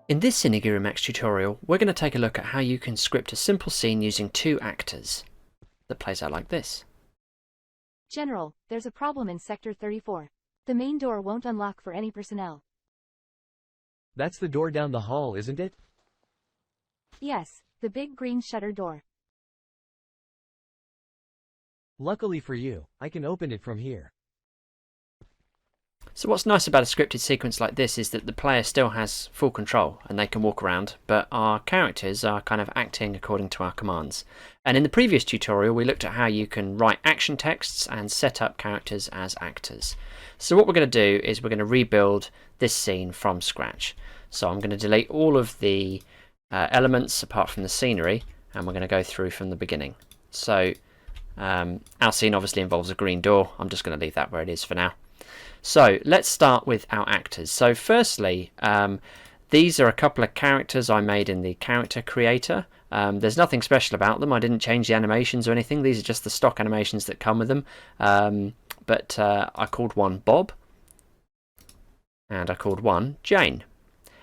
In this CineGuru MAX tutorial, we're going to take a look at how you can script a simple scene using two actors that plays out like this. General, there's a problem in Sector 34. The main door won't unlock for any personnel. That's the door down the hall, isn't it? Yes, the big green shutter door. Luckily for you, I can open it from here. So what's nice about a scripted sequence like this is that the player still has full control and they can walk around, but our characters are kind of acting according to our commands. And in the previous tutorial we looked at how you can write action texts and set up characters as actors. So what we're going to do is we're going to rebuild this scene from scratch. So I'm going to delete all of the elements apart from the scenery, and we're going to go through from the beginning. So our scene obviously involves a green door. I'm just going to leave that where it is for now. So let's start with our actors. So firstly, these are a couple of characters I made in the character creator. There's nothing special about them. I didn't change the animations or anything. These are just the stock animations that come with them. But I called one Bob and I called one Jane.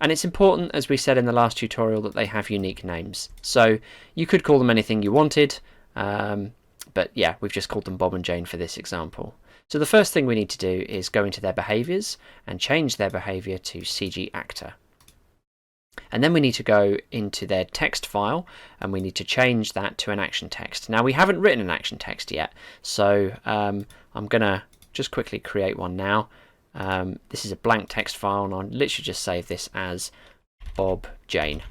And it's important, as we said in the last tutorial, that they have unique names. So you could call them anything you wanted, but yeah, we've just called them Bob and Jane for this example. So the first thing we need to do is go into their behaviors and change their behavior to CG actor. And then we need to go into their text file and we need to change that to an action text. Now we haven't written an action text yet, so I'm going to just quickly create one now. This is a blank text file and I'll literally just save this as bobjane.txt.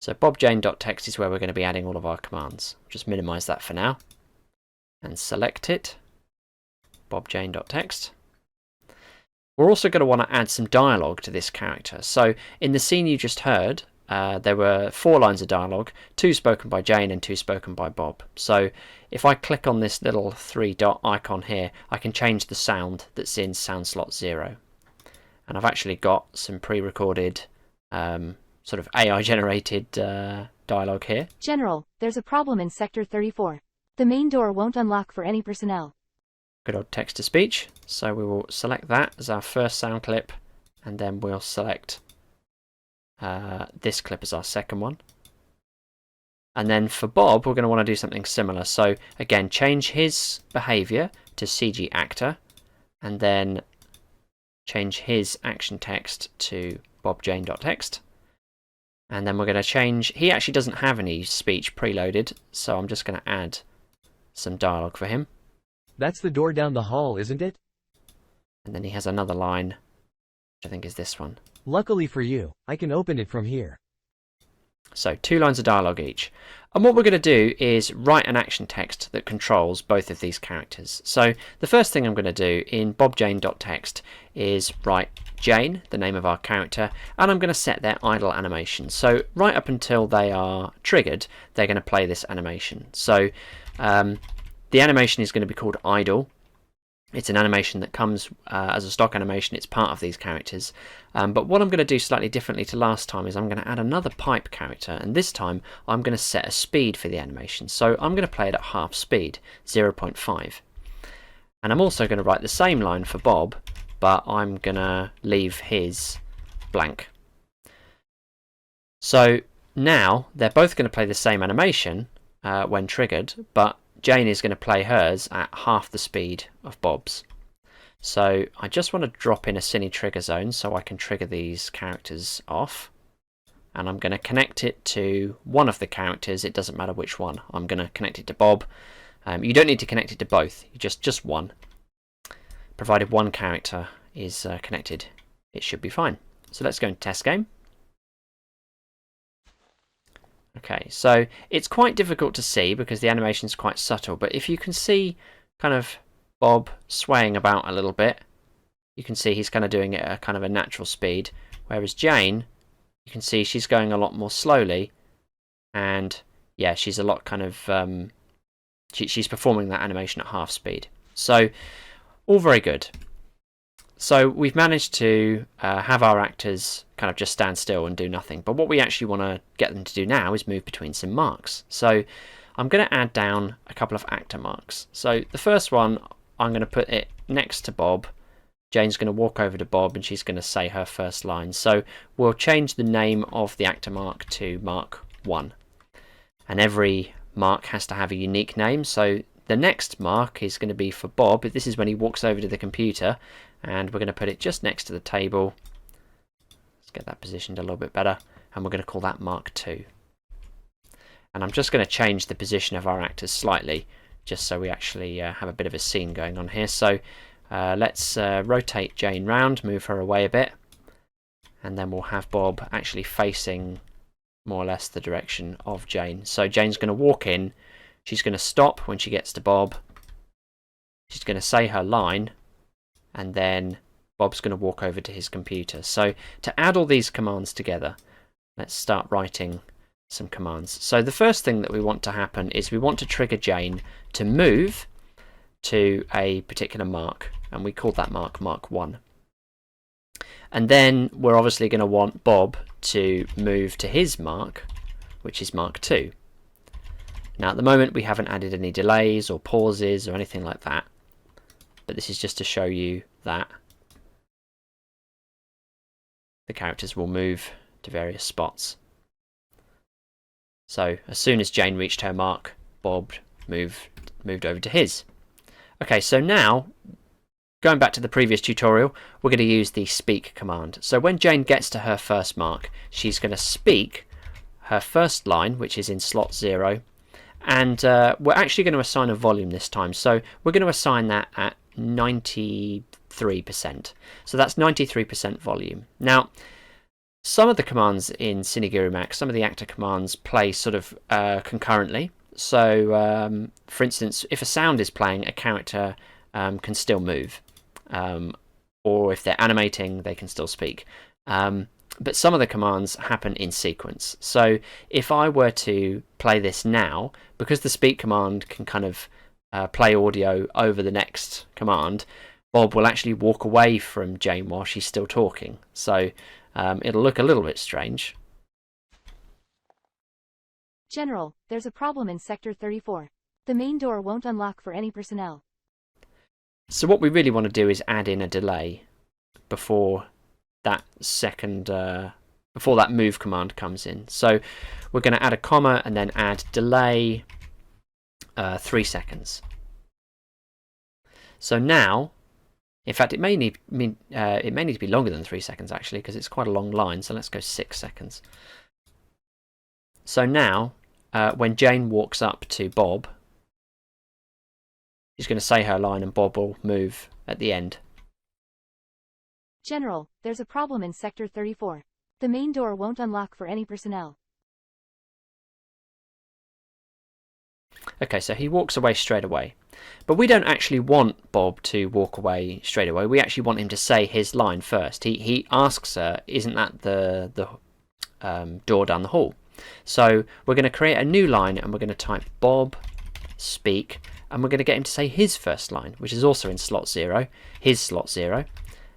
So bobjane.txt is where we're going to be adding all of our commands. Just minimize that for now and select it, bobjane.txt. We're also going to want to add some dialogue to this character. So in the scene you just heard, there were 4 lines of dialogue, 2 spoken by Jane and 2 spoken by Bob. So if I click on this little 3 dot icon here, I can change the sound that's in sound slot 0. And I've actually got some pre-recorded sort of AI generated dialogue here. General, there's a problem in Sector 34. The main door won't unlock for any personnel. Good old text to speech. So we will select that as our first sound clip, and then we'll select this clip as our second one. And then for Bob, we're going to want to do something similar. So again, change his behavior to CG actor, and then change his action text to bobjane.txt. And then we're going to change, he actually doesn't have any speech preloaded, so I'm just going to add some dialogue for him. That's the door down the hall, isn't it? And then he has another line, which I think is this one. Luckily for you, I can open it from here. So 2 lines of dialogue each. And what we're going to do is write an action text that controls both of these characters. So the first thing I'm going to do in bobjane.txt is write Jane, the name of our character, and I'm going to set their idle animation. So right up until they are triggered, they're going to play this animation. So the animation is going to be called idle. It's an animation that comes as a stock animation. It's part of these characters. But what I'm going to do slightly differently to last time is I'm going to add another pipe character, and this time I'm going to set a speed for the animation. So I'm going to play it at half speed, 0.5. And I'm also going to write the same line for Bob, but I'm going to leave his blank. So now they're both going to play the same animation when triggered, but Jane is going to play hers at half the speed of Bob's. So I just want to drop in a cine trigger zone so I can trigger these characters off. And I'm going to connect it to one of the characters. It doesn't matter which one. I'm going to connect it to Bob. You don't need to connect it to both. Just one. Provided one character is connected, it should be fine. So let's go into test game. Okay, so it's quite difficult to see because the animation is quite subtle, but if you can see kind of Bob swaying about a little bit, you can see he's kind of doing it at a kind of a natural speed, whereas Jane, you can see she's going a lot more slowly, and yeah, she's a lot kind of, she's performing that animation at half speed. So, all very good. So we've managed to have our actors kind of just stand still and do nothing. But what we actually want to get them to do now is move between some marks. So I'm going to add down a couple of actor marks. So the first one, I'm going to put it next to Bob Jane's going to walk over to Bob and she's going to say her first line. So we'll change the name of the actor mark to Mark 1. And every mark has to have a unique name. So the next mark is going to be for Bob. This is when he walks over to the computer, and we're going to put it just next to the table. Let's get that positioned a little bit better, and we're going to call that Mark 2. And I'm just going to change the position of our actors slightly, just so we actually have a bit of a scene going on here. So let's rotate Jane round, move her away a bit, and then we'll have Bob actually facing more or less the direction of Jane. So Jane's going to walk in, she's going to stop when she gets to Bob, she's going to say her line, and then Bob's going to walk over to his computer. So to add all these commands together, let's start writing some commands. So the first thing that we want to happen is we want to trigger Jane to move to a particular mark, and we call that mark 1. And then we're obviously going to want Bob to move to his mark, which is Mark 2. Now at the moment we haven't added any delays or pauses or anything like that, but this is just to show you that the characters will move to various spots. So as soon as Jane reached her mark, Bob moved over to his. Okay, so now, going back to the previous tutorial, we're going to use the speak command. So when Jane gets to her first mark, she's going to speak her first line, which is in slot 0, and we're actually going to assign a volume this time. So we're going to assign that at 93%. So that's 93% volume. Now, some of the commands in CineGuru MAX, some of the actor commands play sort of concurrently. So, for instance, if a sound is playing, a character can still move. Or if they're animating, they can still speak. But some of the commands happen in sequence. So if I were to play this now, because the speak command can kind of play audio over the next command, Bob will actually walk away from Jane while she's still talking. So it'll look a little bit strange. General, there's a problem in Sector 34. The main door won't unlock for any personnel. So what we really want to do is add in a delay before that before that move command comes in. So we're going to add a comma and then add delay 3 seconds. So now, in fact, it may need to be longer than 3 seconds actually, because it's quite a long line. So let's go 6 seconds. So now, when Jane walks up to Bob, she's going to say her line and Bob will move at the end. General, there's a problem in Sector 34. The main door won't unlock for any personnel. Okay, so he walks away straight away. But we don't actually want Bob to walk away straight away. We actually want him to say his line first. He asks her, isn't that the door down the hall? So we're going to create a new line and we're going to type Bob speak, and we're going to get him to say his first line, which is also in slot 0, his slot 0.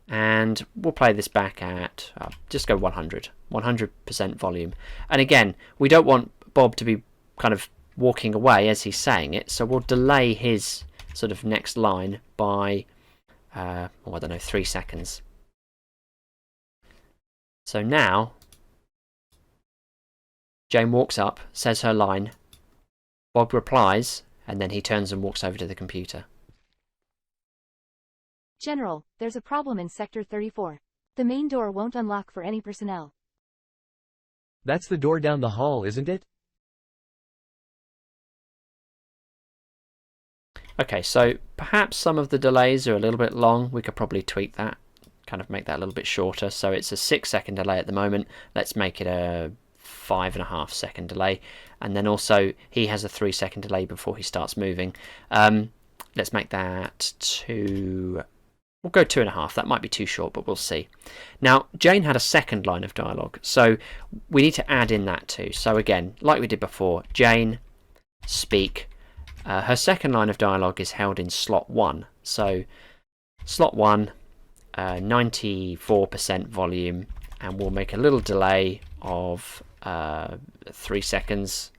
And we'll play this back at, just go 100% volume. And again, we don't want Bob to be kind of walking away as he's saying it, so we'll delay his sort of next line by, I don't know, 3 seconds. So now, Jane walks up, says her line, Bob replies, and then he turns and walks over to the computer. General, there's a problem in Sector 34. The main door won't unlock for any personnel. That's the door down the hall, isn't it? Okay, so perhaps some of the delays are a little bit long. We could probably tweak that, kind of make that a little bit shorter. So it's a 6-second delay at the moment. Let's make it a 5.5-second delay. And then also he has a 3-second delay before he starts moving. Let's make that 2. We'll go 2.5. That might be too short, but we'll see. Now, Jane had a second line of dialogue, so we need to add in that too. So again, like we did before, Jane, speak. Her second line of dialogue is held in slot 1. So slot 1, 94% volume, and we'll make a little delay of 3 seconds.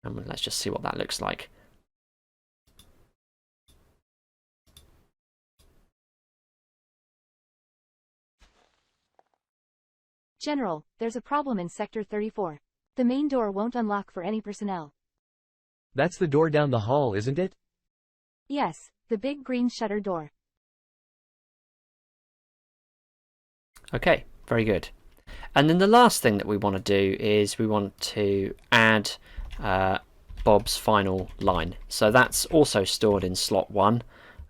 And let's just see what that looks like. General, there's a problem in Sector 34. The main door won't unlock for any personnel. That's the door down the hall, isn't it? Yes, the big green shutter door. Okay, very good. And then the last thing that we want to do is we want to add Bob's final line. So that's also stored in slot 1.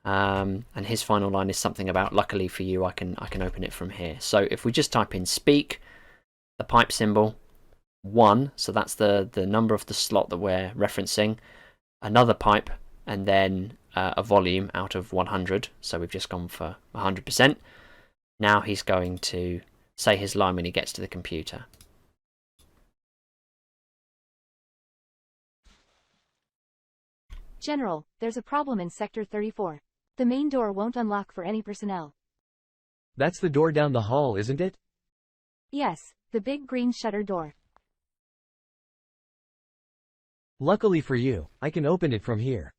And his final line is something about, luckily for you, I can open it from here. So if we just type in speak, the pipe symbol, 1, so that's the number of the slot that we're referencing, another pipe, and then a volume out of 100. So we've just gone for 100%. Now he's going to say his line when he gets to the computer. General, there's a problem in Sector 34. The main door won't unlock for any personnel. That's the door down the hall, isn't it? Yes, the big green shutter door. Luckily for you, I can open it from here.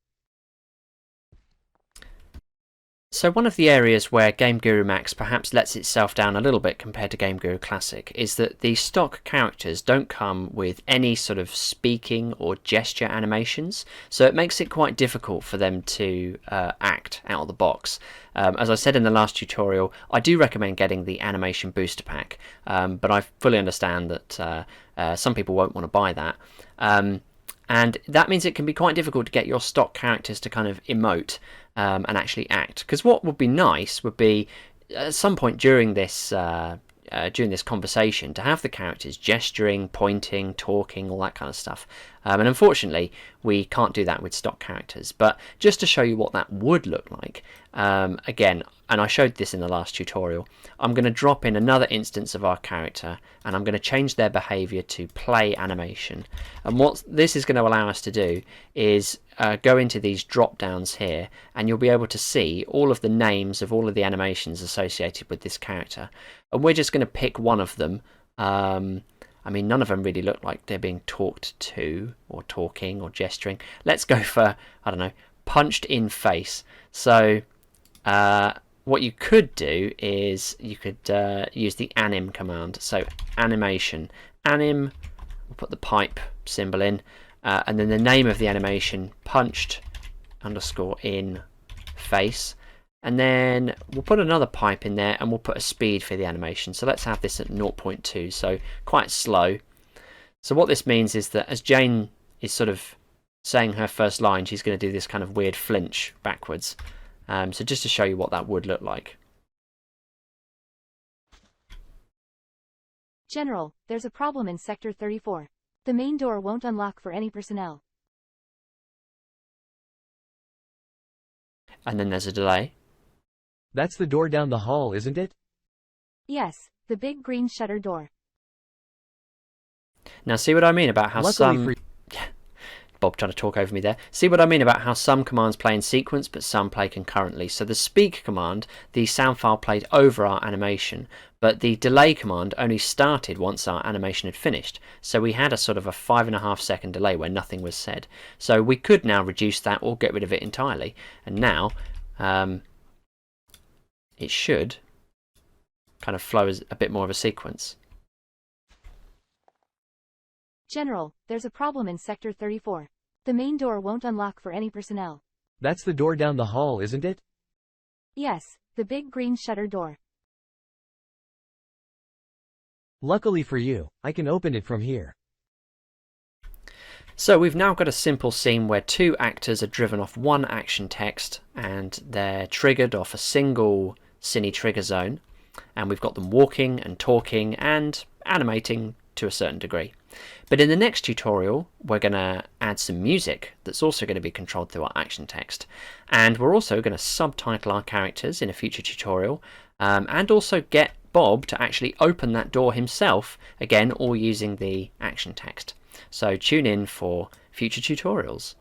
So one of the areas where CineGuru MAX perhaps lets itself down a little bit compared to CineGuru Classic is that the stock characters don't come with any sort of speaking or gesture animations, so it makes it quite difficult for them to act out of the box. As I said in the last tutorial, I do recommend getting the animation booster pack, but I fully understand that some people won't want to buy that. And that means it can be quite difficult to get your stock characters to kind of emote and actually act. Because what would be nice would be at some point during this conversation to have the characters gesturing, pointing, talking, all that kind of stuff. And unfortunately, we can't do that with stock characters. But just to show you what that would look like, again, and I showed this in the last tutorial, I'm going to drop in another instance of our character and I'm going to change their behavior to play animation. And what this is going to allow us to do is go into these drop downs here, and you'll be able to see all of the names of all of the animations associated with this character. And we're just going to pick one of them. I mean, none of them really look like they're being talked to or talking or gesturing. Let's go for, I don't know, punched in face. So what you could do is you could use the anim command. So animation, anim, we'll put the pipe symbol in, and then the name of the animation, punched underscore in face. And then we'll put another pipe in there and we'll put a speed for the animation. So let's have this at 0.2, so quite slow. So what this means is that as Jane is sort of saying her first line, she's going to do this kind of weird flinch backwards. So just to show you what that would look like. General, there's a problem in Sector 34. The main door won't unlock for any personnel. And then there's a delay. That's the door down the hall, isn't it? Yes, the big green shutter door. Now see what I mean about how Luckily Bob trying to talk over me there. See what I mean about how some commands play in sequence but some play concurrently. So the speak command, the sound file played over our animation, but the delay command only started once our animation had finished. So we had a sort of a 5.5 second delay where nothing was said. So we could now reduce that or get rid of it entirely. And now it should kind of flow as a bit more of a sequence. General, there's a problem in Sector 34. The main door won't unlock for any personnel. That's the door down the hall, isn't it? Yes, the big green shutter door. Luckily for you, I can open it from here. So we've now got a simple scene where two actors are driven off one action text and they're triggered off a single cine trigger zone, and we've got them walking and talking and animating to a certain degree. But in the next tutorial we're going to add some music that's also going to be controlled through our action text, and we're also going to subtitle our characters in a future tutorial, and also get Bob to actually open that door himself, again all using the action text. So tune in for future tutorials.